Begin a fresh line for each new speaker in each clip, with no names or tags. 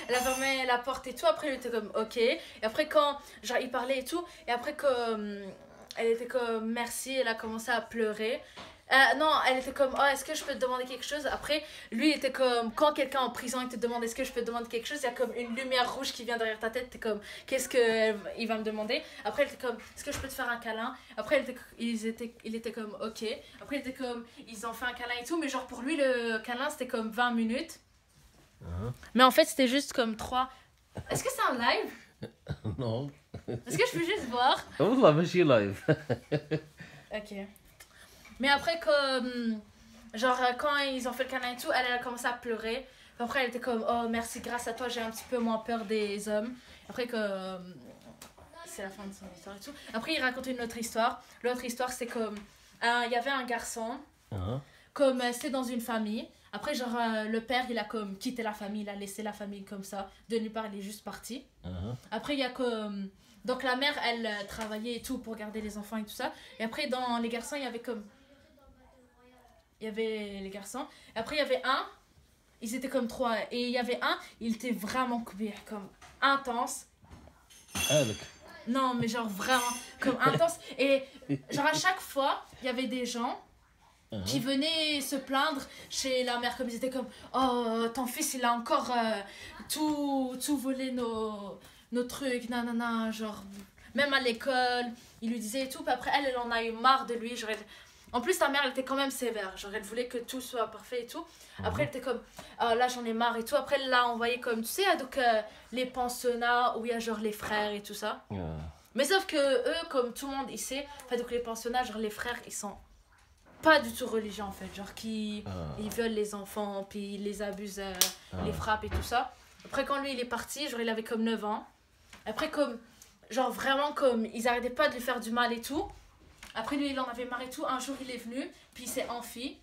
elle a fermé la porte et tout. Après, elle était comme ok. Et après, quand genre, il parlait et tout, et après, comme elle était comme merci, elle a commencé à pleurer. Non, elle était comme oh, est-ce que je peux te demander quelque chose? Après, lui, il était comme quand quelqu'un en prison il te demande est-ce que je peux te demander quelque chose, il y a comme une lumière rouge qui vient derrière ta tête. T'es comme qu'est-ce que il va me demander? Après, elle était comme est-ce que je peux te faire un câlin? Après, il était comme ok. Après, il était comme ils ont fait un câlin et tout, mais genre pour lui, le câlin c'était comme 20 minutes. Mais en fait, c'était juste comme 3. Est-ce que c'est un live?
Non.
Est-ce que je peux juste voir?
والله ماشي لايف.
Ok. Mais après, comme. Genre, quand ils ont fait le câlin et tout, elle a commencé à pleurer. Après, elle était comme oh, merci, grâce à toi, j'ai un petit peu moins peur des hommes. Après, que. C'est la fin de son histoire et tout. Après, il raconte une autre histoire. L'autre histoire, c'est comme. Il y avait un garçon. Comme c'était dans une famille. Après, genre, le père, il a comme quitté la famille, il a laissé la famille comme ça. De nulle part, il est juste parti. Après, il y a comme. Donc, la mère, elle travaillait et tout pour garder les enfants et tout ça. Et après, dans les garçons, il y avait comme. Il y avait les garçons. Et après, il y avait un. Ils étaient comme 3. Et il y avait un, il était vraiment comme intense.
حالك.
Non, mais genre vraiment comme intense. Et genre à chaque fois, il y avait des gens qui venaient se plaindre chez la mère, comme ils étaient comme oh ton fils il a encore tout volé nos trucs nanana, genre même à l'école il lui disait et tout, puis après elle en a eu marre de lui, genre en plus ta mère elle était quand même sévère, genre elle voulait que tout soit parfait et tout. Après elle était comme ah là j'en ai marre et tout. Après elle l'a envoyé comme tu sais donc les pensionnats où il y a genre les frères et tout ça. Mais sauf que eux, comme tout le monde il sait, enfin, donc les pensionnats, genre les frères, ils sont pas du tout religieux en fait. Genre qui ils violent les enfants, puis ils les abusent, les frappent et tout ça. Après quand lui il est parti, genre il avait comme 9 ans. Après comme, genre vraiment comme, ils arrêtaient pas de lui faire du mal et tout. Après lui il en avait marre et tout. Un jour il est venu, puis il s'est enfui.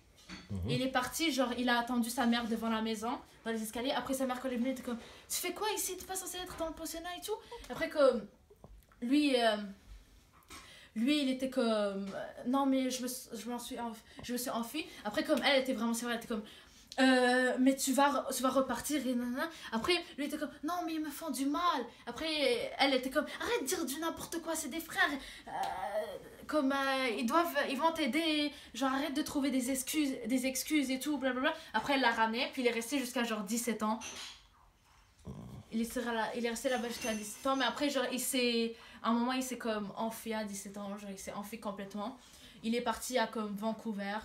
Et il est parti, genre il a attendu sa mère devant la maison, dans les escaliers. Après sa mère quand elle est venue, elle était comme tu fais quoi ici? T'es pas censé être dans le pensionnat et tout. Après comme lui il était comme non mais je me suis enfui. Après comme elle était vraiment sévère, elle était comme mais tu vas repartir et nanana. Après lui était comme non mais ils me font du mal. Après elle était comme arrête de dire du n'importe quoi, c'est des frères, comme ils vont t'aider, genre arrête de trouver des excuses et tout blablabla. Après elle l'a ramené, puis il est resté jusqu'à genre 17 ans. Il est resté là-bas jusqu'à 17 ans, mais après, genre, à un moment, il s'est comme enfui à 17 ans, genre, il s'est enfui complètement. Il est parti à comme Vancouver.